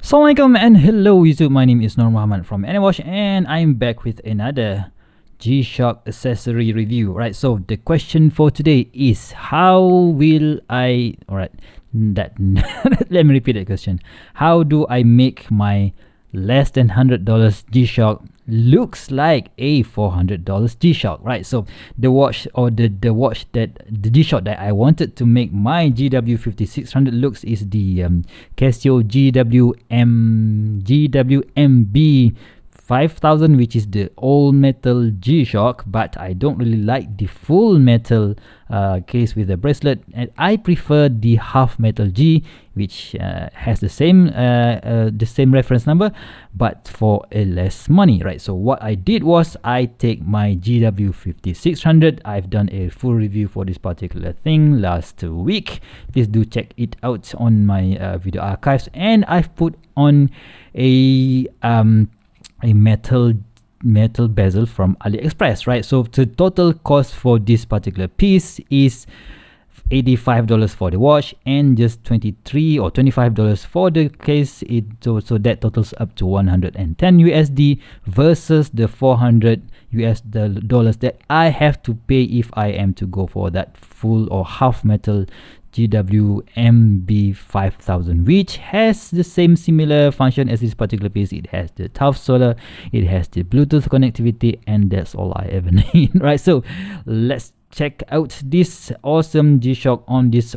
Assalamualaikum and hello YouTube, my name is Nur Muhammad from AnyWatch and I'm back with another G-Shock accessory review. Right, so the question for today is how will I, let me repeat that question. How do I make my less than $100 G-Shock looks like a $400 G-Shock, right? So the watch or the G-Shock that I wanted to make my GW5600 looks is the Casio GWB5600, which is the all metal G-Shock, but I don't really like the full metal case with the bracelet, and I prefer the half metal G, which has the same reference number but for a less money, right? So what I did was I take my GW5600. I've done a full review for this particular thing last week. Please do check it out on my video archives, and I've put on a metal bezel from AliExpress, right? So the total cost for this particular piece is $85 for the watch and just $23 or $25 for the case. So that totals up to $110 USD versus the $400 US that I have to pay if I am to go for that full or half metal GWB5600, which has the similar function as this particular piece. It has the tough solder, it has the Bluetooth connectivity, and that's all I ever need, right? So let's check out this awesome G-Shock on this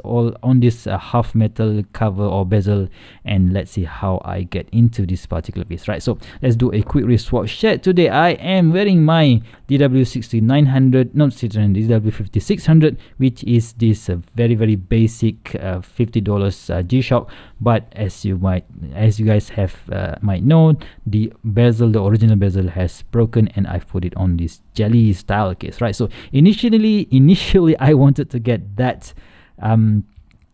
half metal cover or bezel, and let's see how I get into this particular piece, right? So let's do a quick wrist swatch check. Today I am wearing my GW5600, which is this very basic $50 G-Shock, but as you guys might know, the original bezel has broken, and I've put it on this jelly style case, right? So initially I wanted to get that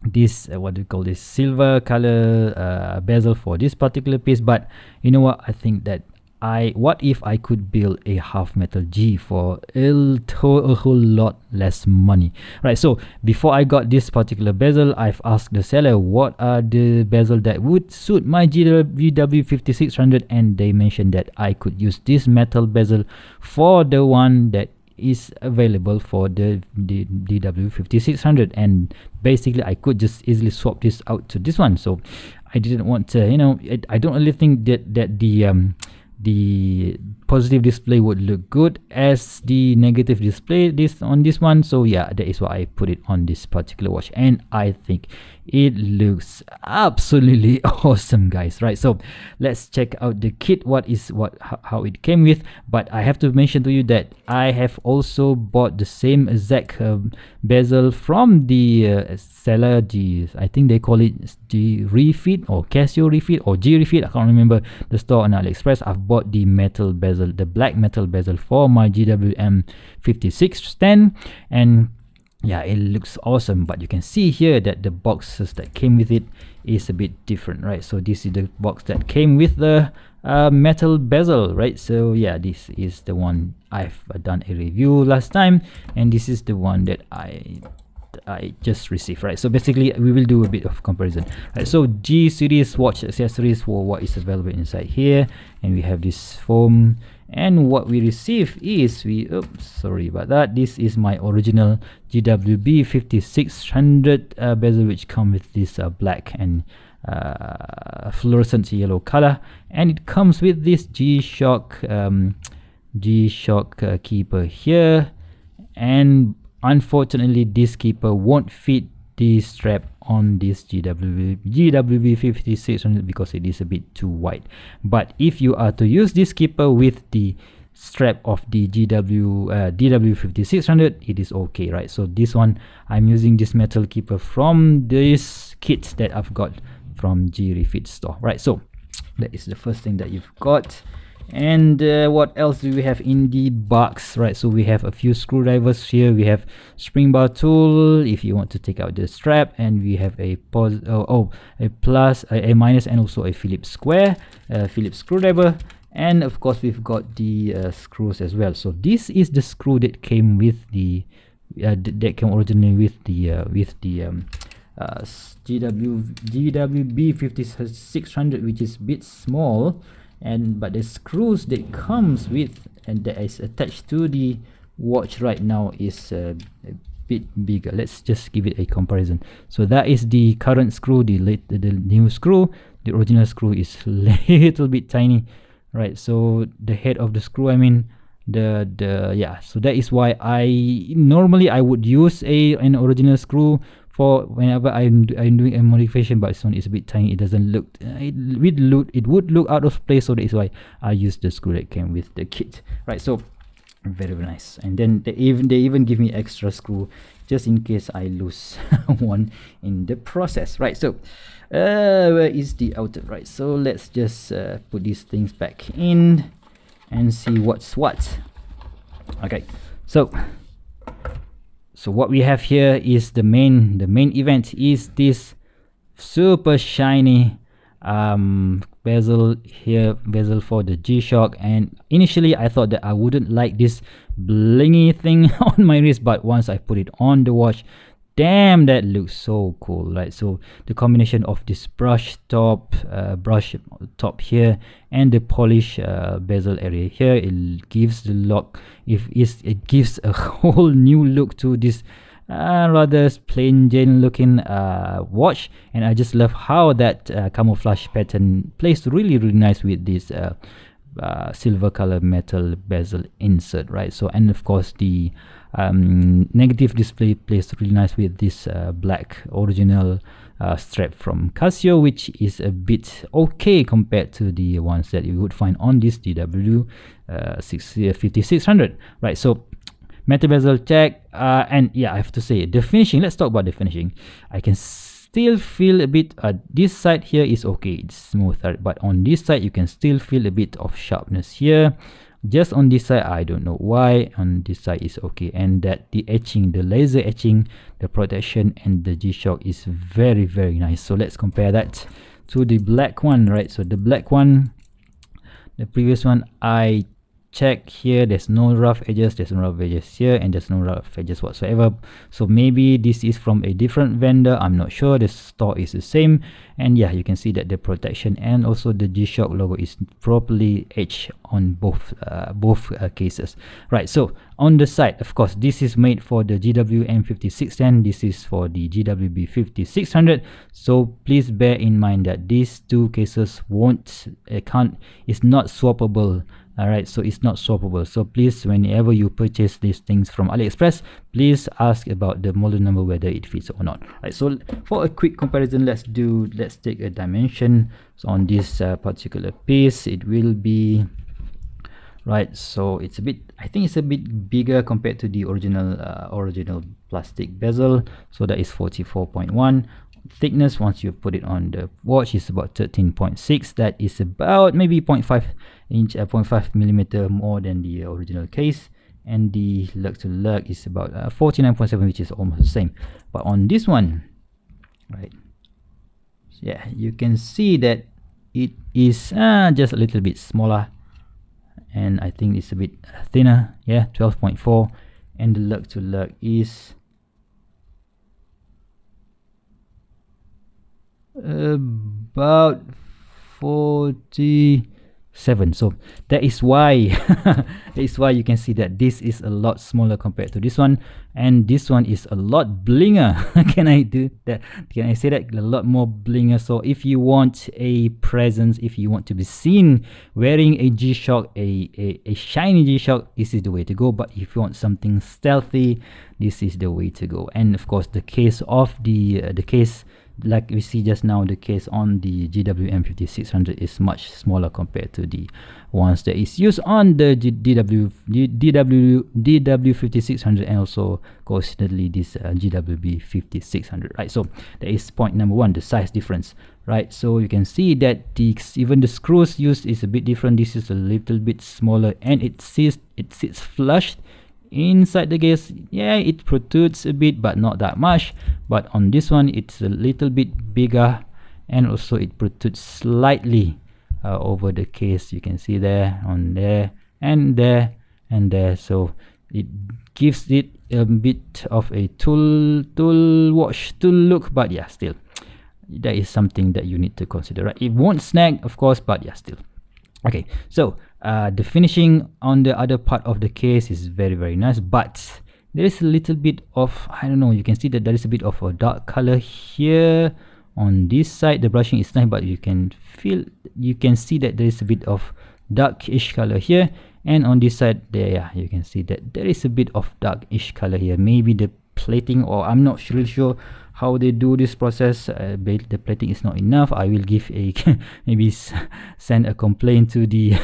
this what do you call this, silver color bezel for this particular piece, but you know what, I think that what if I could build a half metal G for a whole lot less money, right? So before I got this particular bezel, I've asked the seller what are the bezel that would suit my GW5600, and they mentioned that I could use this metal bezel for the one that is available for the GW5600, and basically I could just easily swap this out to this one. So I didn't want to, I don't really think that the positive display would look good as the negative display on this one. So yeah, that is why I put it on this particular watch, and I think it looks absolutely awesome, guys, right? So let's check out the kit, how it came with. But I have to mention to you that I have also bought the same exact bezel from the seller I think they call it G Refit or Casio Refit or G Refit, I can't remember the store on AliExpress. I've bought the metal bezel, the black metal bezel for my GWM5610, and yeah, it looks awesome. But you can see here that the boxes that came with it is a bit different, right? So this is the box that came with the metal bezel, right? So yeah, this is the one I've done a review last time, and this is the one that I just received, right? So basically we will do a bit of comparison, right? So G series watch accessories for what is available inside here, and we have this foam, and what we receive is sorry about that, this is my original GWB5600 bezel, which come with this black and fluorescent yellow color, and it comes with this G-Shock keeper here, and unfortunately this keeper won't fit the strap on this GWB5600 because it is a bit too wide. But if you are to use this keeper with the strap of the DW5600, it is okay, right? So this one, I'm using this metal keeper from this kit that I've got from G Refit store, right? So that is the first thing that you've got. And what else do we have in the box, right? So we have a few screwdrivers here, we have spring bar tool if you want to take out the strap, and we have a plus, a minus, and also a Phillips screwdriver, and of course we've got the screws as well. So this is the screw that came with the that came originally with the GWB5600, which is a bit small, but the screws that comes with and that is attached to the watch right now is a bit bigger. Let's just give it a comparison. So that is the current screw, the new screw. The original screw is little bit tiny, right? So the head of the screw, I mean yeah, so that is why I normally would use an original screw for whenever I'm doing a modification, but this one is a bit tiny. It doesn't look it would look out of place, so that is why I use the screw that came with the kit, right? So very nice. And then they even give me extra screw just in case I lose one in the process, right? So where is the outer, right? So let's just put these things back in and see what's what. Okay, so what we have here is the main event is this super shiny bezel here, bezel for the G-Shock. And initially I thought that I wouldn't like this blingy thing on my wrist, but once I put it on the watch, damn, that looks so cool, right? So the combination of this brush top here and the polish bezel area here, it gives the look, it gives a whole new look to this rather plain Jane looking watch. And I just love how that camouflage pattern plays really nice with this silver color metal bezel insert, right? So, and of course the negative display plays really nice with this black original strap from Casio, which is a bit okay compared to the ones that you would find on this GWB5600, right? So metal bezel check, and yeah, I have to say the finishing. Let's talk about the finishing. I can still feel a bit, this side here is okay, it's smoother, but on this side you can still feel a bit of sharpness here. Just on this side, I don't know why. On this side is okay, and that the etching, the laser etching, the protection, and the G-Shock is very nice. So let's compare that to the black one, right? So the black one, the previous one, I check here, there's no rough edges, there's no rough edges here, and there's no rough edges whatsoever. So maybe this is from a different vendor, I'm not sure. The store is the same, and yeah, you can see that the protection and also the G-Shock logo is properly etched on both cases, right? So on the side, of course, this is made for the GWM5610, this is for the GWB5600. So please bear in mind that these two cases is not swappable. Alright, so it's not swappable. So please, whenever you purchase these things from AliExpress, please ask about the model number, whether it fits or not. Right, so for a quick comparison, let's take a dimension. So on this particular piece, it will be right, so it's a bit, I think it's a bit bigger compared to the original plastic bezel. So that is 44.1. Thickness, once you put it on the watch, is about 13.6. that is about maybe 0.5 inch, 0.5 millimeter more than the original case. And the lug to lug is about 49.7, which is almost the same. But on this one, right, yeah, you can see that it is just a little bit smaller, and I think it's a bit thinner, yeah, 12.4. And the lug to lug is about 47. So that is why you can see that this is a lot smaller compared to this one, and this one is a lot blinger. Can I say that? A lot more blinger. So if you want a presence, if you want to be seen wearing a G-Shock, a shiny G-Shock, this is the way to go. But if you want something stealthy, this is the way to go. And of course, the case of the case, like we see just now, the case on the GWM5600 is much smaller compared to the ones that is used on the DW5600, and also coincidentally this GWB5600, right? So that is point number one, the size difference, right? So you can see that even the screws used is a bit different. This is a little bit smaller, and it sits flush inside the case. Yeah, it protrudes a bit, but not that much. But on this one, it's a little bit bigger, and also it protrudes slightly over the case. You can see there, on there, and there, and there. So it gives it a bit of a tool look, but yeah, still that is something that you need to consider, right? It won't snag, of course, but yeah, still. Okay, so the finishing on the other part of the case is very, very nice, but there is a little bit of, I don't know, you can see that there is a bit of a dark color here on this side. The brushing is nice, but you can see that there is a bit of darkish color here, and on this side there, yeah, you can see that there is a bit of darkish color here. Maybe the plating, or I'm not really sure how they do this process. The plating is not enough. I will give a maybe send a complaint to the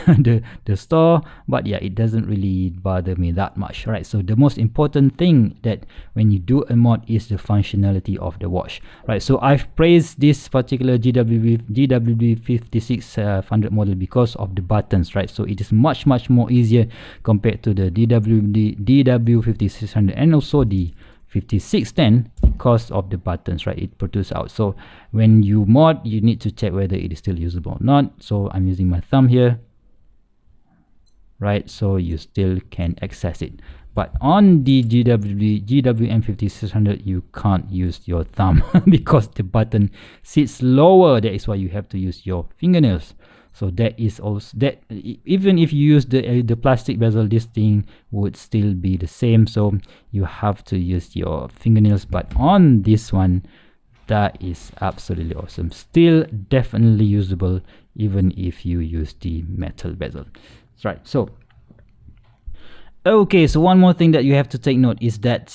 the store, but yeah, it doesn't really bother me that much, right? So the most important thing that when you do a mod is the functionality of the watch, right? So I've praised this particular GWB5600 model because of the buttons, right? So it is much more easier compared to the DW5600 and also the 5610 because of the buttons, right? It protrudes out. So when you mod, you need to check whether it is still usable or not. So I'm using my thumb here, right? So you still can access it. But on the GWM5600, you can't use your thumb because the button sits lower. That is why you have to use your fingernails. So that is also that, even if you use the plastic bezel, this thing would still be the same. So you have to use your fingernails. But on this one, that is absolutely awesome. Still definitely usable even if you use the metal bezel. That's right. So okay, so one more thing that you have to take note is that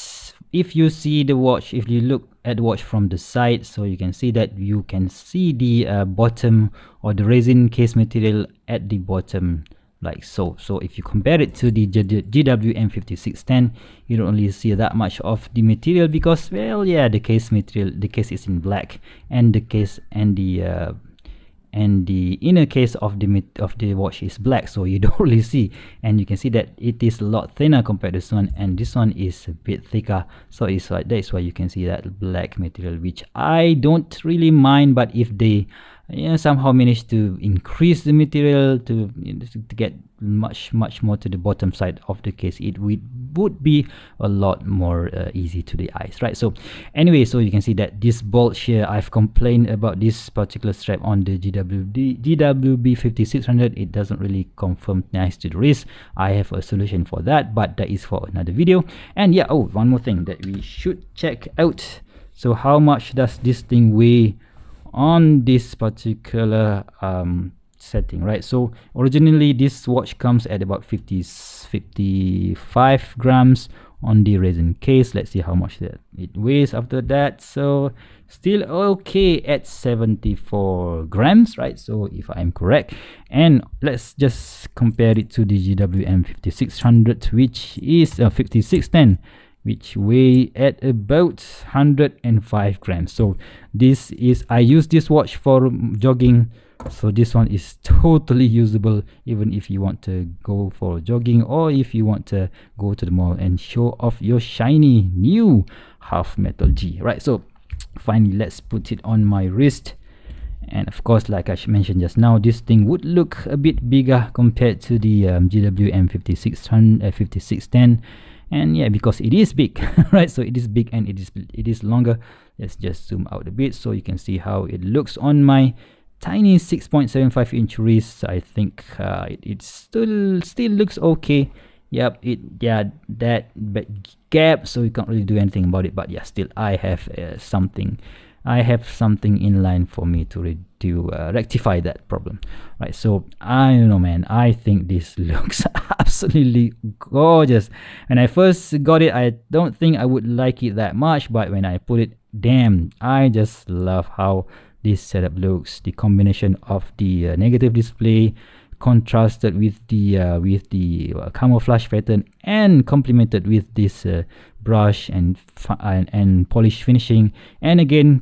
if you see the watch, if you look at the watch from the side, so you can see that you can see the bottom or the resin case material at the bottom, like so. So if you compare it to the GWM5610, you don't really see that much of the material because, well, yeah, the case material, the case is in black, and the case and the inner case of the watch is black, so you don't really see. And you can see that it is a lot thinner compared to this one, and this one is a bit thicker. So it's like, that's why you can see that black material, which I don't really mind. But if they somehow manage to increase the material to get much more to the bottom side of the case, it would be a lot more easy to the eyes, right? So anyway, so you can see that this bulge here, I've complained about this particular strap on the GWB5600. It doesn't really confirm nice to the wrist. I have a solution for that, but that is for another video. And yeah, oh, one more thing that we should check out. So how much does this thing weigh on this particular setting, right? So originally this watch comes at about 55 grams on the resin case. Let's see how much that it weighs after that. So still okay at 74 grams, right? So if I'm correct, and let's just compare it to the GWM5600, which is 5610, which weigh at about 105 grams. So this is, I use this watch for jogging, so this one is totally usable even if you want to go for jogging, or if you want to go to the mall and show off your shiny new half metal G, right? So finally, let's put it on my wrist. And of course, like I mentioned just now, this thing would look a bit bigger compared to the GWM5610. And yeah, because it is big, right? So it is big and it is longer. Let's just zoom out a bit so you can see how it looks on my tiny 6.75 inch wrist. I think it still looks okay. Yep, that gap, so you can't really do anything about it. But yeah, still I have something in line for me to rectify that problem, right? So I don't know, man, I think this looks absolutely gorgeous. When I first got it, I don't think I would like it that much, but when I put it, damn, I just love how this setup looks. The combination of the negative display contrasted with the camouflage pattern and complemented with this brush and polish finishing, and again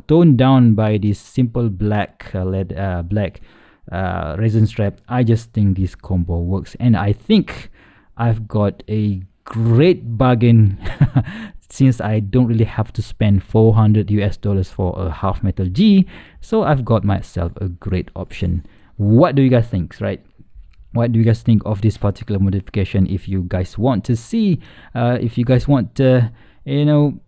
toned down by this simple black resin strap. I just think this combo works, and I think I've got a great bargain since I don't really have to spend $400 for a half metal G. So I've got myself a great option. What do you guys think, right? what do you guys think of this particular modification? If you guys want to see, if you guys want to, you know,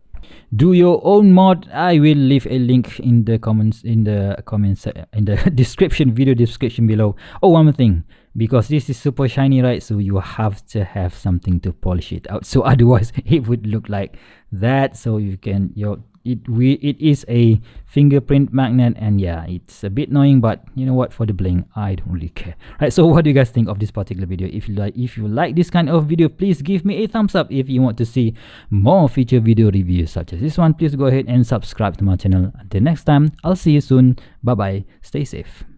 do your own mod, I will leave a link in the comments, in the description, video description below. Oh, one more thing, because this is super shiny, right? So you have to have something to polish it out, so otherwise it would look like that. So you can, it is a fingerprint magnet, and yeah, it's a bit annoying, but you know what, for the bling, I don't really care. Right, so what do you guys think of this particular video? If you like this kind of video, please give me a thumbs up. If you want to see more feature video reviews such as this one, please go ahead and subscribe to my channel. Until next time, I'll see you soon. Bye bye, stay safe.